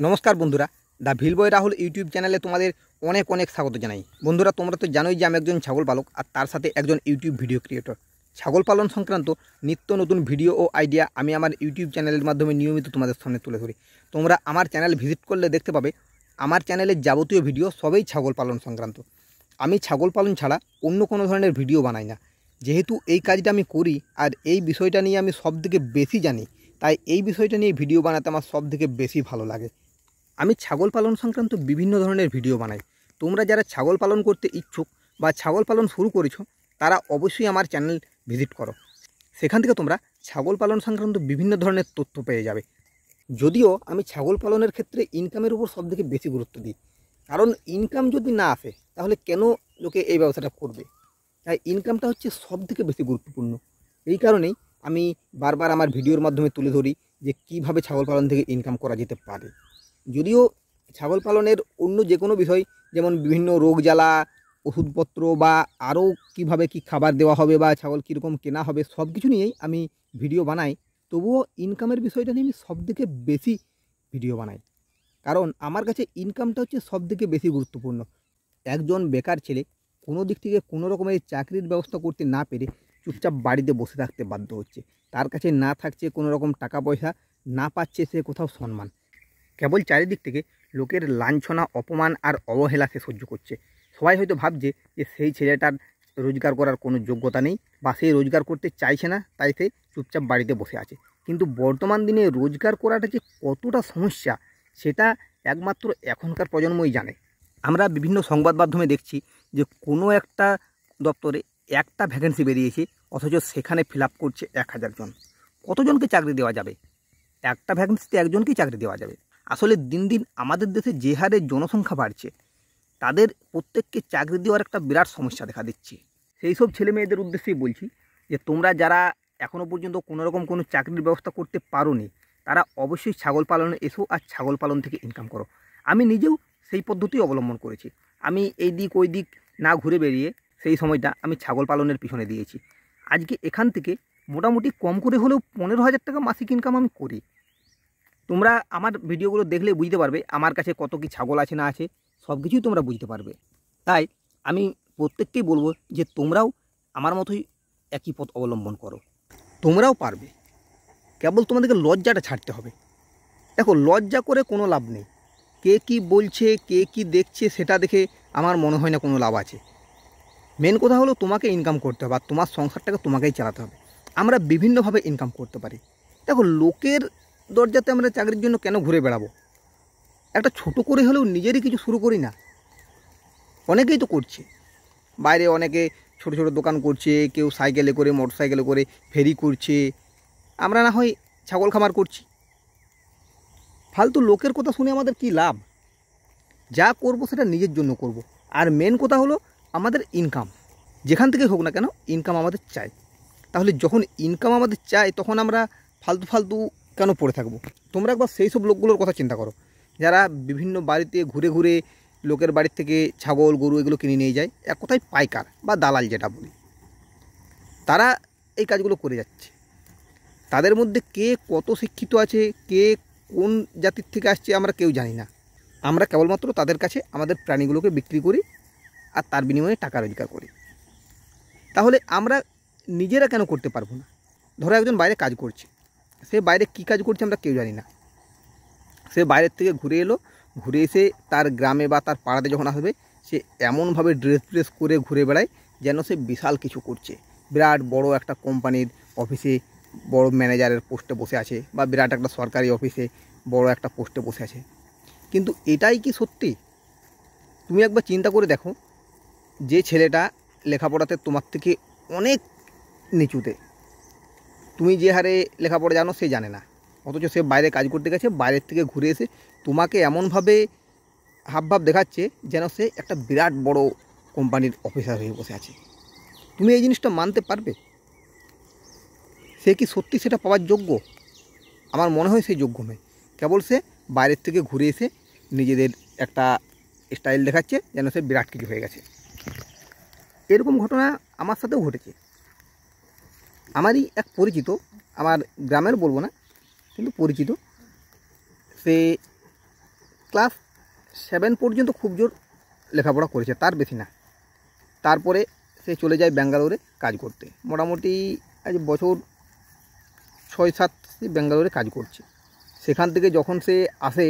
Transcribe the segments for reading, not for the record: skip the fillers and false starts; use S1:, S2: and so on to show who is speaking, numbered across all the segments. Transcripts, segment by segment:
S1: নমস্কার বন্ধুরা, the Bhil boy Rahul YouTube চ্যানেলে তোমাদের অনেক অনেক স্বাগত জানাই। বন্ধুরা, তোমরা তো জানোই যে আমি একজন ছাগল পালক আর তার সাথে একজন ইউটিউব ভিডিও ক্রিয়েটর। ছাগল পালন সংক্রান্ত নিত্য নতুন ভিডিও ও আইডিয়া আমি আমার ইউটিউব চ্যানেলের মাধ্যমে নিয়মিত তোমাদের সামনে তুলে ধরি। তোমরা আমার চ্যানেল ভিজিট করলে দেখতে পাবে আমার চ্যানেলের যাবতীয় ভিডিও সবই ছাগল পালন সংক্রান্ত। আমি ছাগল পালন ছাড়া অন্য কোনো ধরনের ভিডিও বানাই না। যেহেতু এই কাজটা আমি করি আর এই বিষয়টা নিয়ে আমি সবথেকে বেশি জানি, তাই এই বিষয়টা নিয়ে ভিডিও বানাতে আমার সবথেকে বেশি ভালো লাগে। আমি ছাগল পালন সংক্রান্ত বিভিন্ন ধরনের ভিডিও বানাই। তোমরা যারা ছাগল পালন করতে ইচ্ছুক বা ছাগল পালন শুরু করেছো, তারা অবশ্যই আমার চ্যানেল ভিজিট করো। সেখান থেকে তোমরা ছাগল পালন সংক্রান্ত বিভিন্ন ধরনের তথ্য পেয়ে যাবে। যদিও আমি ছাগল পালনের ক্ষেত্রে ইনকামের উপর সবথেকে বেশি গুরুত্ব দিই, কারণ ইনকাম যদি না আসে তাহলে কেন লোকে এই ব্যবসাটা করবে। তাই ইনকামটা হচ্ছে সবথেকে বেশি গুরুত্বপূর্ণ। এই কারণেই আমি বারবার আমার ভিডিওর মাধ্যমে তুলে ধরি যে কীভাবে ছাগল পালন থেকে ইনকাম করা যেতে পারে। যদিও ছাগল পালনের অন্য যে কোনো বিষয়, যেমন বিভিন্ন রোগ জ্বালা, ওষুধপত্র বা আরও কীভাবে কী খাবার দেওয়া হবে বা ছাগল কীরকম কেনা হবে, সব কিছু নিয়েই আমি ভিডিও বানাই। তবুও ইনকামের বিষয়টা নিয়ে আমি সবথেকে বেশি ভিডিও বানাই, কারণ আমার কাছে ইনকামটা হচ্ছে সবথেকে বেশি গুরুত্বপূর্ণ। একজন বেকার ছেলে কোনো দিক থেকে কোনো রকমের চাকরির ব্যবস্থা করতে না পেরে চুপচাপ বাড়িতে বসে থাকতে বাধ্য হচ্ছে। তার কাছে না থাকছে কোনো রকম টাকা পয়সা, না পাচ্ছে সে কোথাও সম্মান। কেবল চারিদিক থেকে লোকের লাঞ্ছনা, অপমান আর অবহেলা সে সহ্য করছে। সবাই হয়তো ভাবছে যে সেই ছেলেটার রোজগার করার কোনো যোগ্যতা নেই বা সে রোজগার করতে চাইছে না, তাই সে চুপচাপ বাড়িতে বসে আছে। কিন্তু বর্তমান দিনে রোজগার করাটা যে কতটা সমস্যা, সেটা একমাত্র এখনকার প্রজন্মই জানে। আমরা বিভিন্ন সংবাদ মাধ্যমে দেখছি যে কোনো একটা দপ্তরে একটা ভ্যাকেন্সি বেরিয়েছে, অথচ সেখানে ফিল আপ করছে 1000 জন। কতজনকে চাকরি দেওয়া যাবে? একটা ভ্যাকেন্সিতে একজনকেই চাকরি দেওয়া যাবে। আসলে দিন দিন আমাদের দেশে যে হারে জনসংখ্যা বাড়ছে, তাদের প্রত্যেককে চাকরি দেওয়ার একটা বিরাট সমস্যা দেখা দিচ্ছে। সেই সব ছেলে মেয়েদের উদ্দেশ্যেই বলছি যে তোমরা যারা এখনও পর্যন্ত কোনোরকম কোনো চাকরির ব্যবস্থা করতে পারোনি, তারা অবশ্যই ছাগল পালনে এসো আর ছাগল পালন থেকে ইনকাম করো। আমি নিজেও সেই পদ্ধতি অবলম্বন করেছি। আমি এই দিক ওই দিক না ঘুরে বেরিয়ে সেই সময়টা আমি ছাগল পালনের পিছনে দিয়েছি। আজকে এখান থেকে মোটামুটি কম করে হলেও 15,000 টাকা মাসিক ইনকাম আমি করি। তোমরা আমার ভিডিওগুলো দেখলে বুঝতে পারবে আমার কাছে কত কি ছাগল আছে না আছে, সব কিছুই তোমরা বুঝতে পারবে। তাই আমি প্রত্যেককেই বলবো যে তোমরাও আমার মতোই একই পথ অবলম্বন করো, তোমরাও পারবে। কেবল তোমাদেরকে লজ্জাটা ছাড়তে হবে। দেখো, লজ্জা করে কোনো লাভ নেই। কে কি বলছে, কে কি দেখছে, সেটা দেখে আমার মনে হয় না কোনো লাভ আছে। মেন কথা হলো তোমাকে ইনকাম করতে হবে আর তোমার সংসারটাকে তোমাকেই চালাতে হবে। আমরা বিভিন্নভাবে ইনকাম করতে পারি। দেখো, লোকের দরজাতে আমরা চাকরির জন্য কেন ঘুরে বেড়াবো? একটা ছোট করে হলেও নিজেরই কিছু শুরু করি না। অনেকেই তো করছে, বাইরে অনেকে ছোট ছোট দোকান করছে, কেউ সাইকেলে করে, মোটর সাইকেলে করে ফেরি করছে। আমরা না হয় ছাগল খামার করছি। ফালতু লোকের কথা শুনে আমাদের কি লাভ? যা করব সেটা নিজের জন্য করব। আর মেন কথা হলো আমাদের ইনকাম, যেখান থেকে হোক না কেন ইনকাম আমাদের চাই। তাহলে যখন ইনকাম আমাদের চাই, তখন আমরা ফালতু ফালতু কেন পড়ে থাকবো? তোমরা একবার সেই সব লোকগুলোর কথা চিন্তা করো, যারা বিভিন্ন বাড়িতে ঘুরে ঘুরে লোকের বাড়ির থেকে ছাগল গরু এগুলো কিনে নিয়ে যায়। এক কথায় পাইকার বা দালাল যেটা বলি, তারা এই কাজগুলো করে যাচ্ছে। তাদের মধ্যে কে কত শিক্ষিত আছে, কে কোন জাতির থেকে আসছে, আমরা কেউ জানি না। আমরা কেবলমাত্র তাদের কাছে আমাদের প্রাণীগুলোকে বিক্রি করি আর তার বিনিময়ে টাকা রোজগার করি। তাহলে আমরা নিজেরা কেন করতে পারবো না? ধরো একজন বাইরে কাজ করছে, সে বাইরে কী কাজ করছে আমরা কেউ জানি না। সে বাইরের থেকে ঘুরে এলো, ঘুরে এসে তার গ্রামে বা তার পাড়াতে যখন আসবে, সে এমনভাবে ড্রেস করে ঘুরে বেড়ায় যেন সে বিশাল কিছু করছে। বিরাট বড় একটা কোম্পানির অফিসে বড় ম্যানেজারের পোস্টে বসে আছে বা বিরাট একটা সরকারি অফিসে বড় একটা পোস্টে বসে আছে। কিন্তু এটাই কি সত্যি? তুমি একবার চিন্তা করে দেখো, যে ছেলেটা লেখাপড়াতে তোমার থেকে অনেক নিচুতে, তুমি যে হারে লেখাপড়া জানো সে জানে না, অথচ সে বাইরে কাজ করতে গেছে, বাইরের থেকে ঘুরে এসে তোমাকে এমনভাবে হাবভাব দেখাচ্ছে যেন সে একটা বিরাট বড় কোম্পানির অফিসার হয়ে বসে আছে। তুমি এই জিনিসটা মানতে পারবে? সে কি সত্যি সেটা পাওয়ার যোগ্য? আমার মনে হয় সে যোগ্য নয়। কেবল সে বাইরের থেকে ঘুরে এসে নিজেদের একটা স্টাইল দেখাচ্ছে যেন সে বিরাট কিছু হয়ে গেছে। এরকম ঘটনা আমার সাথেও ঘটেছে। আমারই এক পরিচিত, আমার গ্রামের বলবো না, কিন্তু পরিচিত, সে ক্লাস 7 পর্যন্ত খুব জোর লেখাপড়া করেছে, তার বেশি না। তারপরে সে চলে যায় ব্যাঙ্গালোরে কাজ করতে। মোটামুটি আজ বছর 6-7 সে ব্যাঙ্গালোরে কাজ করছে। সেখান থেকে যখন সে আসে,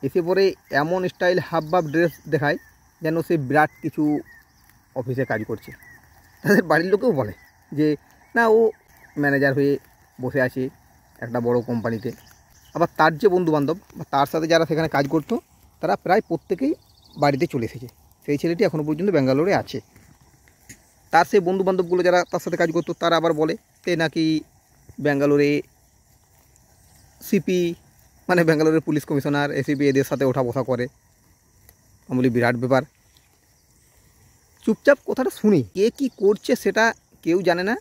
S1: এসে পরে এমন স্টাইল হাফ বাফ ড্রেস দেখায় যেন সে বিরাট কিছু অফিসে কাজ করছে। তাদের বাড়ির লোকেও বলে যে না, ও ম্যানেজার হয়ে বসে আছে একটা বড় কোম্পানিতে। আবার তার যে বন্ধুবান্ধব বা তার সাথে যারা সেখানে কাজ করতো, তারা প্রায় প্রত্যেকেই বাড়িতে চলে এসেছে। সেই ছেলেটি এখনও পর্যন্ত ব্যাঙ্গালোরে আছে। তার সেই বন্ধুবান্ধবগুলো যারা তার সাথে কাজ করতো, তারা আবার বলে সে নাকি ব্যাঙ্গালোরে সিপি, মানে ব্যাঙ্গালোরের পুলিশ কমিশনার, এসিপি এদের সাথে ওঠা বসা করে। আমি বলি বিরাট ব্যাপার। চুপচাপ কথাটা শুনি, কে কী করছে সেটা কেউ জানে না,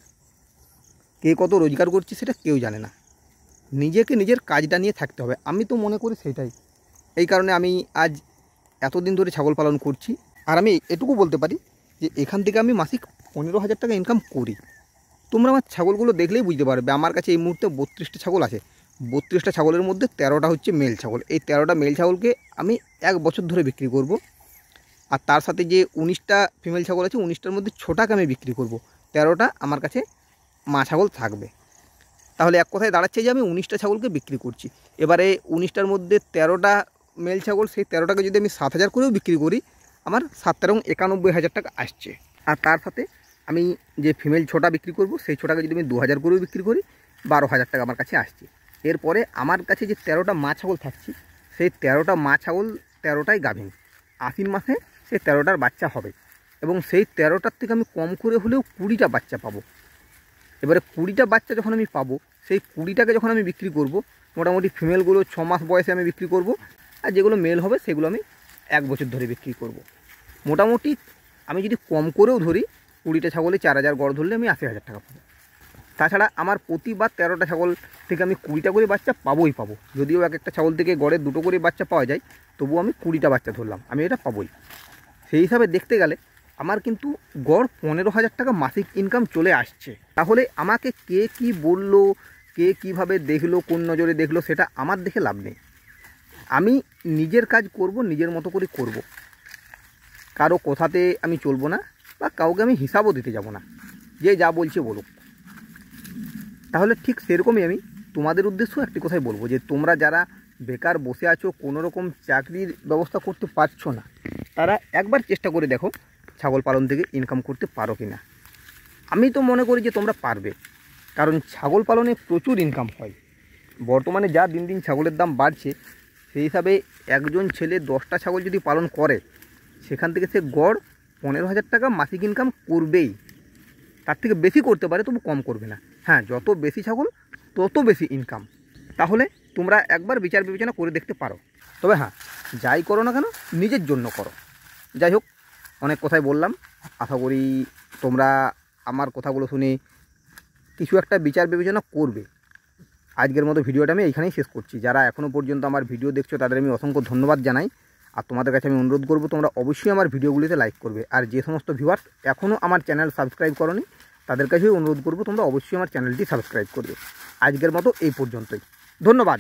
S1: কে কত রোজগার করছে সেটা কেউ জানে না। নিজেকে নিজের কাজটা নিয়ে থাকতে হবে, আমি তো মনে করি সেটাই। এই কারণে আমি আজ এতদিন ধরে ছাগল পালন করছি। আর আমি এটুকু বলতে পারি যে এখান থেকে আমি মাসিক 15,000 টাকা ইনকাম করি। তোমরা আমার ছাগলগুলো দেখলেই বুঝতে পারবে। আমার কাছে এই মুহূর্তে 32টা ছাগল আছে। 32টা ছাগলের মধ্যে 13টা হচ্ছে মেল ছাগল। এই 13টা মেল ছাগলকে আমি 1 বছর ধরে বিক্রি করব। আর তার সাথে যে 19টা ফিমেল ছাগল আছে, 19টার মধ্যে 6টাকে আমি বিক্রি করব। 13টা আমার কাছে মা ছাগল থাকবে। তাহলে এক কথায় দাঁড়াচ্ছে যে আমি 19টা ছাগলকে বিক্রি করছি। এবারে 19টার মধ্যে 13টা মেল ছাগল, সেই 13টাকে যদি আমি 7,000 করেও বিক্রি করি, আমার 7,91,000 টাকা আসছে। আর তার সাথে আমি যে ফিমেল 6টা বিক্রি করব, সেই 6টাকে যদি আমি 2,000 করেও বিক্রি করি, 12,000 টাকা আমার কাছে আসছে। এরপরে আমার কাছে যে 13টা মা ছাগল থাকছে, সেই 13টা মা ছাগল 13টাই গাভীন। আশ্বিন মাসে সেই 13টার বাচ্চা হবে এবং সেই 13টার থেকে আমি কম করে হলেও 20টা বাচ্চা পাবো। এবারে 20টা বাচ্চা যখন আমি পাবো, সেই 20টাকে যখন আমি বিক্রি করব, মোটামুটি ফিমেলগুলো 6 মাস বয়সে আমি বিক্রি করব, আর যেগুলো মেল হবে সেগুলো আমি 1 বছর ধরে বিক্রি করব। মোটামুটি আমি যদি কম করেও ধরি, 20টা ছাগলে 4,000 গড় ধরলে আমি 80,000 টাকা পাবো। তাছাড়া আমার প্রতিবার 13টা ছাগল থেকে আমি 20টা করে বাচ্চা পাবোই পাবো। যদিও এক একটা ছাগল থেকে গড়ে 2টো করে বাচ্চা পাওয়া যায়, তবুও আমি 20টা বাচ্চা ধরলাম, আমি এটা পাবোই। সেই হিসাবে দেখতে গেলে আমার কিন্তু গড় 15,000 টাকা মাসিক ইনকাম চলে আসছে। তাহলে আমাকে কে কি বললো, কে কিভাবে দেখলো, কোন নজরে দেখলো, সেটা আমার দেখে লাভ নেই। আমি নিজের কাজ করব, নিজের মতো করে করব। কারো কথাতে আমি চলবো না, বা কাউকে আমি হিসাবও দিতে যাব না, যে যা বলছে বলুক। তাহলে ঠিক সেরকমই আমি তোমাদের উদ্দেশ্যেও একটি কথাই বলবো, যে তোমরা যারা বেকার বসে আছো, কোনো রকম চাকরির ব্যবস্থা করতে পারছো না, তারা একবার চেষ্টা করে দেখো ছাগল পালন থেকে ইনকাম করতে পারো কি না। আমি তো মনে করি যে তোমরা পারবে, কারণ ছাগল পালনে প্রচুর ইনকাম হয়। বর্তমানে যা দিন দিন ছাগলের দাম বাড়ছে, সেই হিসাবে একজন ছেলে 10টা ছাগল যদি পালন করে, সেখান থেকে সে গড় 15,000 টাকা মাসিক ইনকাম করবেই। তার থেকে বেশি করতে পারে, তবু কম করবে না। হ্যাঁ, যত বেশি ছাগল তত বেশি ইনকাম। তাহলে তোমরা একবার বিচার বিবেচনা করে দেখতে পারো। তবে হ্যাঁ, যাই করো না কেন নিজের জন্য করো। যাই হোক, অনেক কথাই বললাম। আশা করি তোমরা আমার কথাগুলো শুনে কিছু একটা বিচার বিবেচনা করবে। আজকের মতো ভিডিওটা আমি এইখানেই শেষ করছি। যারা এখনও পর্যন্ত আমার ভিডিও দেখছো, তাদের আমি অসংখ্য ধন্যবাদ জানাই। আর তোমাদের কাছে আমি অনুরোধ করব, তোমরা অবশ্যই আমার ভিডিওগুলিতে লাইক করবে। আর যে সমস্ত ভিউয়ার্স এখনও আমার চ্যানেল সাবস্ক্রাইব করোনি, তাদের কাছেই অনুরোধ করব, তোমরা অবশ্যই আমার চ্যানেলটি সাবস্ক্রাইব করবে। আজকের মতো এই পর্যন্তই। ধন্যবাদ।